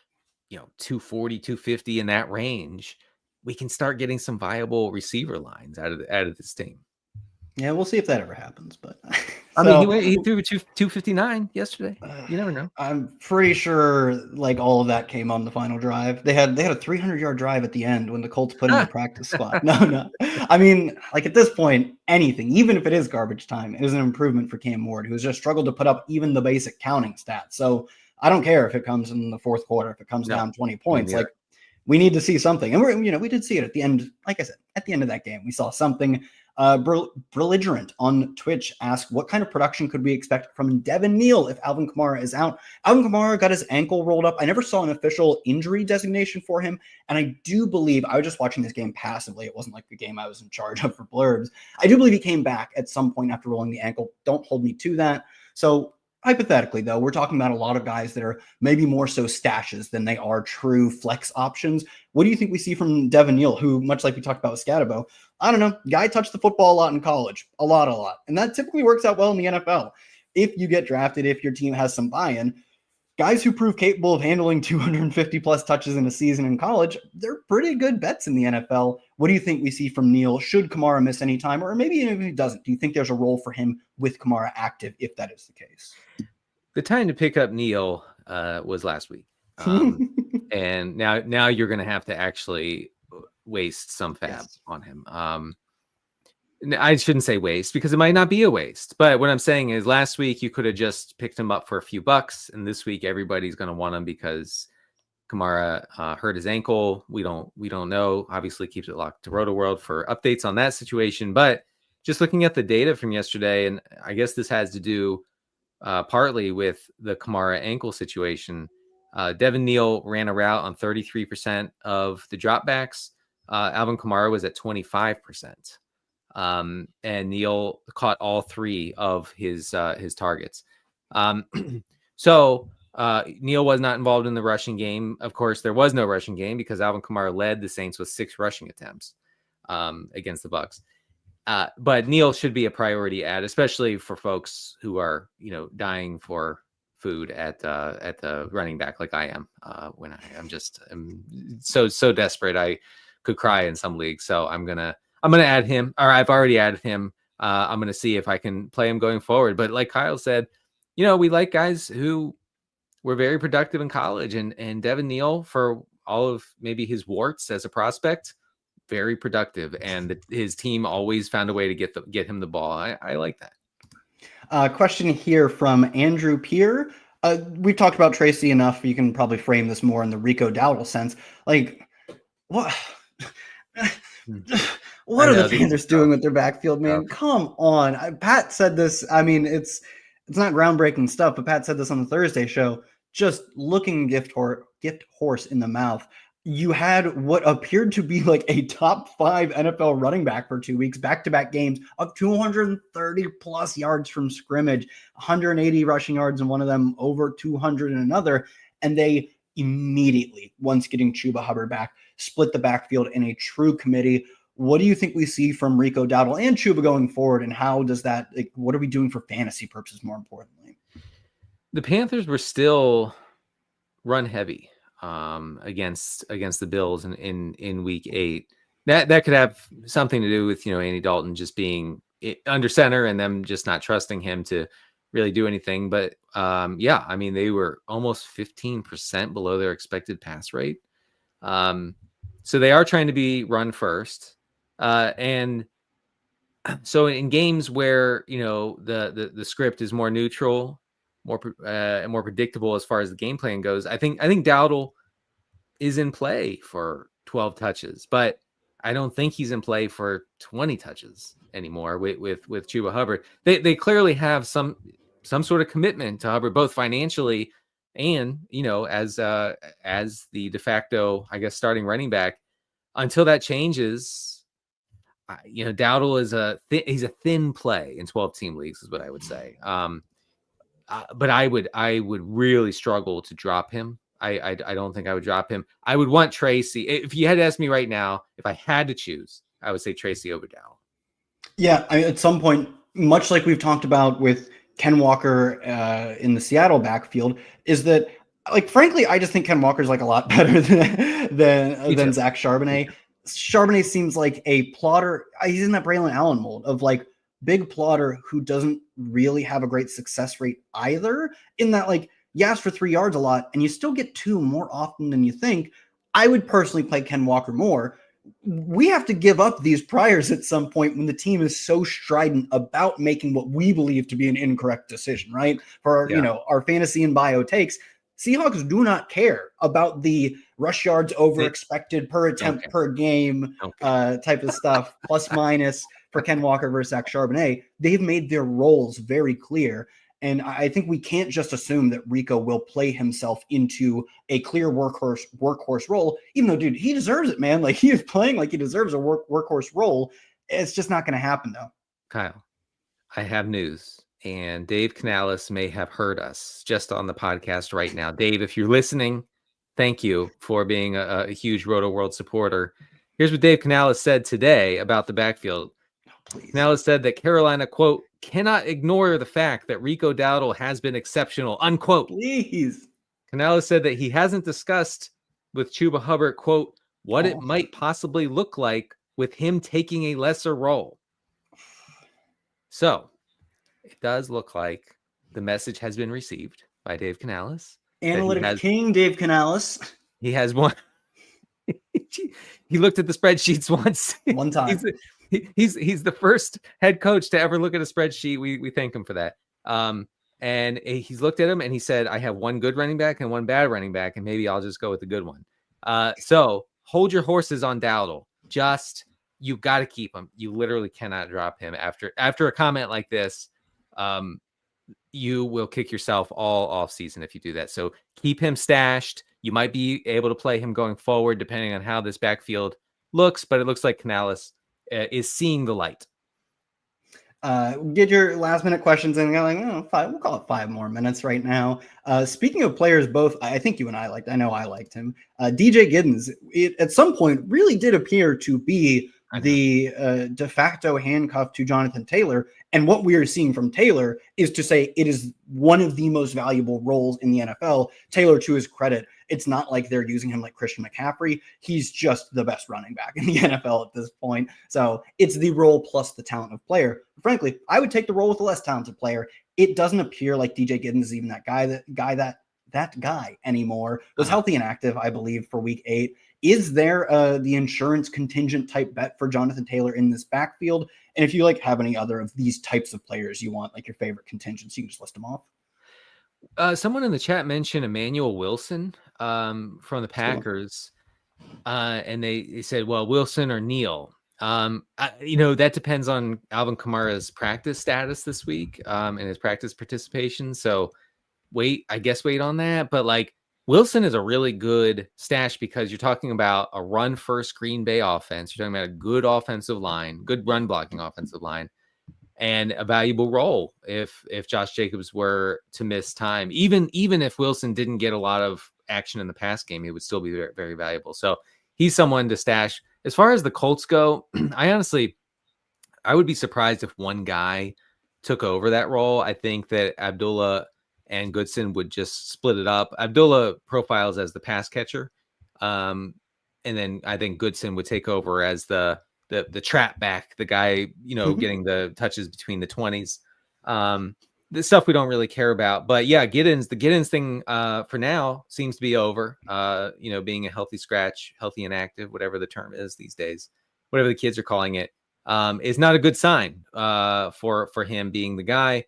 240, 250 in that range, we can start getting some viable receiver lines out of this team. Yeah, we'll see if that ever happens. But he threw 259 yesterday. You never know. I'm pretty sure like all of that came on the final drive. They had a 300-yard drive at the end when the Colts put in the practice squad. No. I mean, like at this point, anything, even if it is garbage time, is an improvement for Cam Ward, who has just struggled to put up even the basic counting stats. So I don't care if it comes in the fourth quarter, if it comes down 20 points. Like we need to see something, and we did see it at the end. Like I said, at the end of that game, we saw something. Belligerent on Twitch asked, what kind of production could we expect from Devin Neal if Alvin Kamara is out? Alvin Kamara got his ankle rolled up. I never saw an official injury designation for him. And I do believe, I was just watching this game passively. It wasn't like the game I was in charge of for blurbs. I do believe he came back at some point after rolling the ankle. Don't hold me to that. So hypothetically, though, we're talking about a lot of guys that are maybe more so stashes than they are true flex options. What do you think we see from Devin Neal, who, much like we talked about with Scatabo, I don't know, guy touched the football a lot in college, a lot. And that typically works out well in the NFL. If you get drafted, if your team has some buy-in, guys who prove capable of handling 250 plus touches in a season in college, they're pretty good bets in the NFL. What do you think we see from Neal? Should Kamara miss any time? Or maybe even if he doesn't, do you think there's a role for him with Kamara active if that is the case? The time to pick up Neal was last week. And now you're going to have to actually waste some fab on him. I shouldn't say waste because it might not be a waste. But what I'm saying is last week you could have just picked him up for a few bucks. And this week everybody's going to want him because Kamara hurt his ankle. We don't know. Obviously keeps it locked to Rotoworld for updates on that situation. But just looking at the data from yesterday, and I guess this has to do partly with the Kamara ankle situation. Devin Neal ran a route on 33% of the dropbacks. Alvin Kamara was at 25%. And Neal caught all 3 of his targets. So Neal was not involved in the rushing game. Of course, there was no rushing game because Alvin Kamara led the Saints with 6 rushing attempts against the Bucs. But Neal should be a priority add, especially for folks who are, dying for food at the running back like I am. When I'm so desperate I could cry in some leagues. So I'm gonna add him, or I've already added him. I'm gonna see if I can play him going forward. But like Kyle said, we like guys who were very productive in college, and Devin Neal, for all of maybe his warts as a prospect, very productive, and his team always found a way to get him the ball. I like that. Question here from Andrew Peer. We've talked about Tracy enough. You can probably frame this more in the Rico Dowdle sense. Like, what? What are the Panthers doing with their backfield, man? Come on. Pat said this. I mean, it's not groundbreaking stuff, but Pat said this on the Thursday show. Just looking gift horse in the mouth. You had what appeared to be like a top 5 NFL running back for 2 weeks, back-to-back games of 230 plus yards from scrimmage, 180 rushing yards in one of them, over 200 in another. And they immediately, once getting Chuba Hubbard back, split the backfield in a true committee. What do you think we see from Rico Dowdle and Chuba going forward? And how does that, what are we doing for fantasy purposes more importantly? The Panthers were still run heavy against the Bills in week 8. That could have something to do with Andy Dalton just being under center and them just not trusting him to really do anything. But they were almost 15% below their expected pass rate. So they are trying to be run first, and so in games where the script is more neutral, more predictable as far as the game plan goes, I think Dowdle is in play for 12 touches, but I don't think he's in play for 20 touches anymore with Chuba Hubbard. They clearly have some sort of commitment to Hubbard, both financially and as the de facto, I guess, starting running back. Until that changes, Dowdle is he's a thin play in 12-team leagues, is what I would say. But I would really struggle to drop him. I don't think I would drop him. I would want Tracy. If you had to ask me right now, if I had to choose, I would say Tracy over Dowdle. Yeah, at some point, much like we've talked about with Ken Walker in the Seattle backfield, is that, like, frankly, I just think Ken Walker's like a lot better than Zach Charbonnet. Charbonnet seems like a plotter. He's in that Braylon Allen mold of like big plotter who doesn't really have a great success rate either, in that, like, you ask for 3 yards a lot and you still get 2 more often than you think. I would personally play Ken Walker more. We have to give up these priors at some point when the team is so strident about making what we believe to be an incorrect decision, right? For our fantasy and bio takes, Seahawks do not care about the rush yards over expected per attempt per game type of stuff, plus minus for Ken Walker versus Zach Charbonnet. They've made their roles very clear. And I think we can't just assume that Rico will play himself into a clear workhorse role, even though, dude, he deserves it, man. Like, he is playing like he deserves a workhorse role. It's just not going to happen, though. Kyle, I have news. And Dave Canales may have heard us just on the podcast right now. Dave, if you're listening, thank you for being a huge Rotoworld supporter. Here's what Dave Canales said today about the backfield. Canales said that Carolina, quote, cannot ignore the fact that Rico Dowdle has been exceptional, unquote. Please. Canales said that he hasn't discussed with Chuba Hubbard, quote, what it might possibly look like with him taking a lesser role. So it does look like the message has been received by Dave Canales. Analytics king, Dave Canales. He has one. He looked at the spreadsheets once. One time. He's the first head coach to ever look at a spreadsheet. We thank him for that. And he's looked at him and he said, I have one good running back and one bad running back, and maybe I'll just go with the good one. So hold your horses on Dowdle. You got to keep him. You literally cannot drop him after a comment like this. You will kick yourself all off season if you do that. So keep him stashed. You might be able to play him going forward, depending on how this backfield looks, but it looks like Canales is seeing the light. Get your last minute questions in. Like, we'll call it 5 more minutes right now. Speaking of players, both I think you and I liked. I know I liked him. DJ Giddens, at some point, really did appear to be the de facto handcuff to Jonathan Taylor. And what we are seeing from Taylor is to say it is one of the most valuable roles in the NFL. Taylor, to his credit, it's not like they're using him like Christian McCaffrey. He's just the best running back in the NFL at this point. So it's the role plus the talent of player. Frankly, I would take the role with a less talented player. It doesn't appear like DJ Giddens is even that guy anymore. Was healthy and active, I believe, for week 8. Is there the insurance contingent type bet for Jonathan Taylor in this backfield? And if you have any other of these types of players you want, like your favorite contingents, you can just list them off. Someone in the chat mentioned Emmanuel Wilson from the Packers. And they said, well, Wilson or Neal. That depends on Alvin Kamara's practice status this week and his practice participation. So wait on that. But Wilson is a really good stash because you're talking about a run first Green Bay offense. You're talking about a good offensive line, good run blocking offensive line, and a valuable role if Josh Jacobs were to miss time. Even if Wilson didn't get a lot of action in the pass game, he would still be very, very valuable. So he's someone to stash. As far as the Colts go, I would be surprised if one guy took over that role. I think that Abdullah and Goodson would just split it up. Abdullah profiles as the pass catcher. And then I think Goodson would take over as the trap back, the guy, getting the touches between the 20s. The stuff we don't really care about. But yeah, the Giddens thing for now seems to be over. Being a healthy scratch, healthy and active, whatever the term is these days, whatever the kids are calling it, is not a good sign for him being the guy.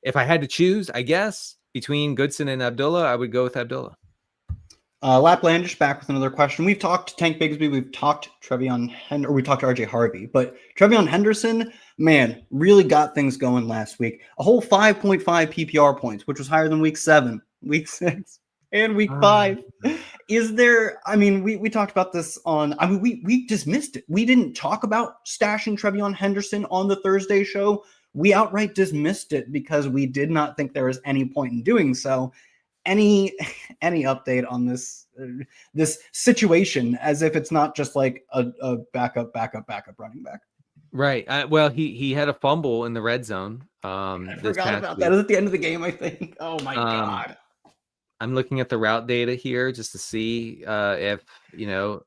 If I had to choose, I guess, between Goodson and Abdullah, I would go with Abdullah. Laplandish back with another question. We've talked Tank Bigsby, we've talked Trevion Henderson, or we talked RJ Harvey, but Trevion Henderson, man, really got things going last week. A whole 5.5 PPR points, which was higher than week 7, week 6, and week 5. Is there, we talked about this we dismissed it. We didn't talk about stashing Trevion Henderson on the Thursday show. We outright dismissed it because we did not think there was any point in doing so. Any update on this situation, as if it's not just like a backup running back? Right. Well, he had a fumble in the red zone. I forgot about that. It was at the end of the game, I think. Oh my God. I'm looking at the route data here just to see if no.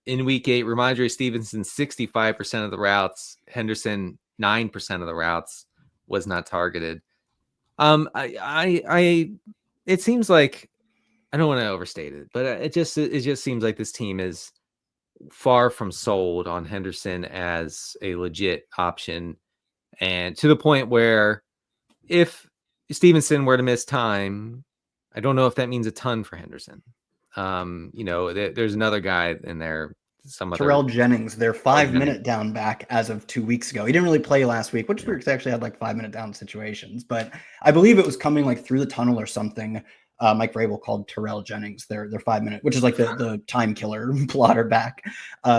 In week 8, Ramondre Stevenson 65% of the routes, Henderson 9% of the routes was not targeted. It seems like, I don't want to overstate it, but it just seems like this team is far from sold on Henderson as a legit option, and to the point where if Stevenson were to miss time, I don't know if that means a ton for Henderson. There's another guy in there. Terrell Jennings, their 5-minute down back as of 2 weeks ago. He didn't really play last week, which weeks actually had 5-minute down situations, but I believe it was coming through the tunnel or something. Mike Vrabel called Terrell Jennings their 5-minute, which is the time killer plotter back,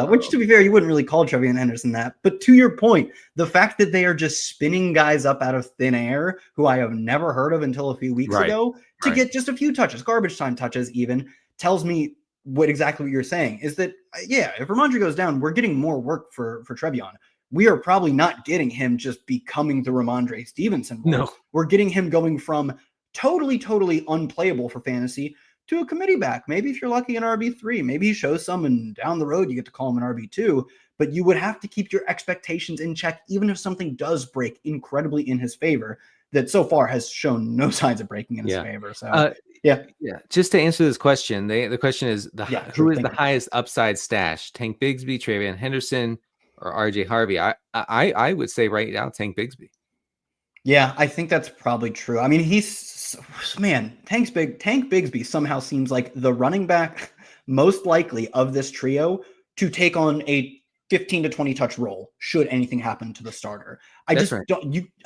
which, to be fair, you wouldn't really call Trevion Henderson that. But to your point, the fact that they are just spinning guys up out of thin air who I have never heard of until a few weeks ago to get just a few touches, garbage time touches even, tells me exactly what you're saying is that, if Ramondre goes down, we're getting more work for Trevion. We are probably not getting him just becoming the Ramondre Stevenson role. No. We're getting him going from totally unplayable for fantasy to a committee back. Maybe if you're lucky an RB3, maybe he shows some and down the road you get to call him an RB2, but you would have to keep your expectations in check even if something does break incredibly in his favor, that so far has shown no signs of breaking in his favor. So Yeah. Just to answer this question, the question is who is the Thank you. highest upside stash? Tank Bigsby, Travion Henderson, or RJ Harvey? I would say right now Tank Bigsby. Yeah, I think that's probably true. I mean, Tank Bigsby somehow seems like the running back most likely of this trio to take on a 15 to 20 touch role should anything happen to the starter. I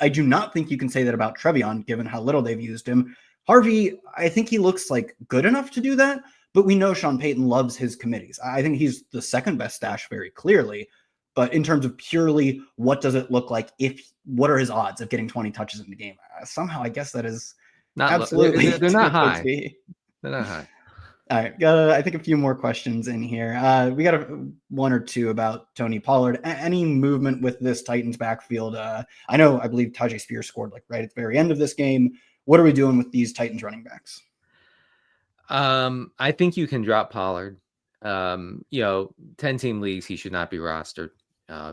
do not think you can say that about Trevion, given how little they've used him. Harvey, I think he looks like good enough to do that, but we know Sean Payton loves his committees. I think he's the second best stash very clearly. But in terms of purely what does it look like, what are his odds of getting 20 touches in the game? Somehow, I guess that is not absolutely. They're not high. They're not high. All right, got I think a few more questions in here. We got one or two about Tony Pollard. Any movement with this Titans backfield? I believe Tyjae Spears scored like right at the very end of this game. What are we doing with these Titans running backs? I think you can drop Pollard. 10-team leagues, he should not be rostered.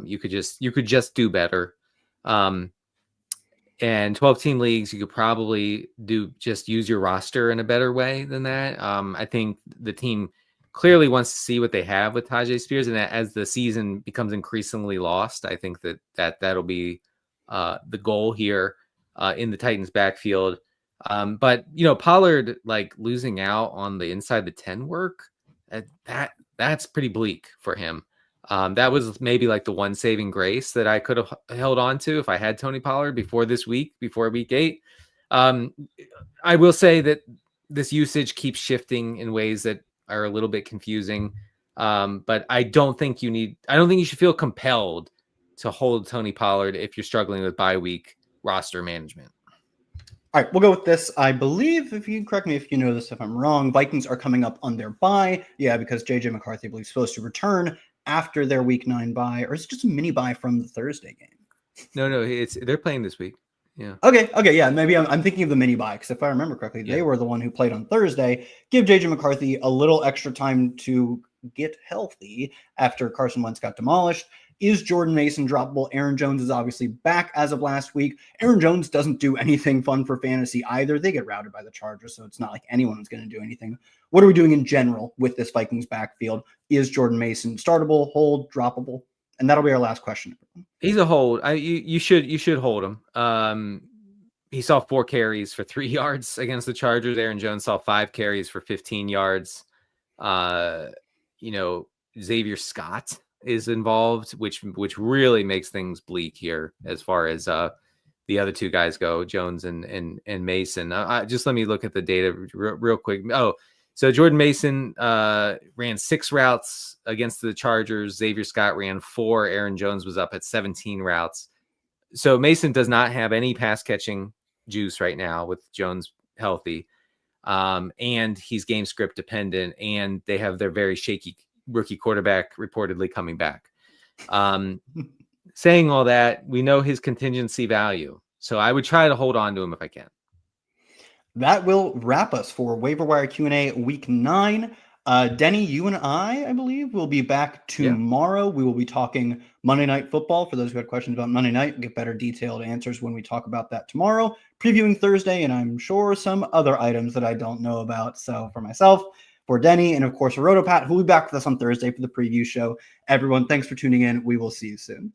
You could just do better. And 12-team leagues, you could probably use your roster in a better way than that. I think the team clearly wants to see what they have with Tyjae Spears, and that as the season becomes increasingly lost, I think that'll be the goal here in the Titans backfield. But Pollard like losing out on the inside the 10 work, that's pretty bleak for him. That was maybe like the one saving grace that I could have held on to if I had Tony Pollard before week 8. I will say that this usage keeps shifting in ways that are a little bit confusing. But I don't think you should feel compelled to hold Tony Pollard if you're struggling with bye week roster management. All right, we'll go with this. I believe, if you correct me if you know this, if I'm wrong, Vikings are coming up on their bye. Yeah, because JJ McCarthy, I believe, is supposed to return after their week 9 bye, or is it just a mini bye from the Thursday game? No, they're playing this week. Yeah. Okay, yeah, maybe I'm thinking of the mini bye, because if I remember correctly, they were the one who played on Thursday. Give JJ McCarthy a little extra time to get healthy after Carson Wentz got demolished. Is Jordan Mason droppable? Aaron Jones is obviously back as of last week. Aaron Jones doesn't do anything fun for fantasy either. They get routed by the Chargers, so it's not like anyone's going to do anything. What are we doing in general with this Vikings backfield? Is Jordan Mason startable, hold, droppable? And that'll be our last question. He's a hold. You should hold him. He saw 4 carries for 3 yards against the Chargers. Aaron Jones saw 5 carries for 15 yards. Xavier Scott is involved, which really makes things bleak here as far as the other 2 guys go, Jones and Mason. Just let me look at the data real quick. So Jordan Mason ran 6 routes against the Chargers. Xavier Scott ran 4. Aaron Jones was up at 17 routes. So Mason does not have any pass catching juice right now with Jones healthy. And he's game script dependent, and they have their very shaky rookie quarterback reportedly coming back. Saying all that, we know his contingency value. So I would try to hold on to him if I can. That will wrap us for Waiver Wire Q&A week 9. Denny, you and I believe, will be back tomorrow. We will be talking Monday Night Football. For those who had questions about Monday night, we'll get better detailed answers when we talk about that tomorrow. Previewing Thursday, and I'm sure some other items that I don't know about. So for myself, for Denny, and of course for Rotopat, who will be back with us on Thursday for the preview show. Everyone, thanks for tuning in. We will see you soon.